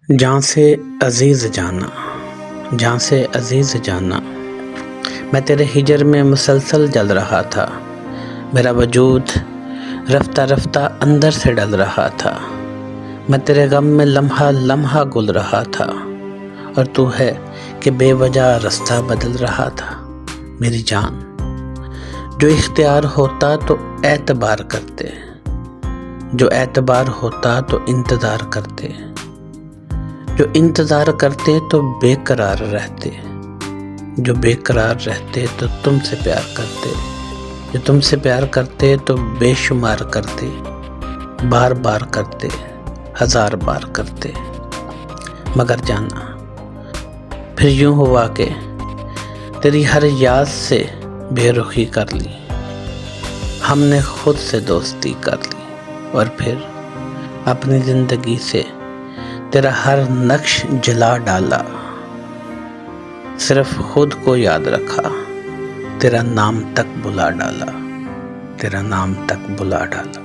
جان سے عزیز جانا، جان سے عزیز جانا، میں تیرے ہجر میں مسلسل جل رہا تھا، میرا وجود رفتہ رفتہ اندر سے ڈل رہا تھا، میں تیرے غم میں لمحہ لمحہ گل رہا تھا، اور تو ہے کہ بے وجہ رستہ بدل رہا تھا۔ میری جان، جو اختیار ہوتا تو اعتبار کرتے، جو اعتبار ہوتا تو انتظار کرتے، جو انتظار کرتے تو بے قرار رہتے، جو بے قرار رہتے تو تم سے پیار کرتے، جو تم سے پیار کرتے تو بے شمار کرتے، بار بار کرتے، ہزار بار کرتے۔ مگر جانا، پھر یوں ہوا کہ تیری ہر یاد سے بے رخی کر لی، ہم نے خود سے دوستی کر لی، اور پھر اپنی زندگی سے تیرا ہر نقش جلا ڈالا، صرف خود کو یاد رکھا، تیرا نام تک بلا ڈالا، تیرا نام تک بلا ڈالا۔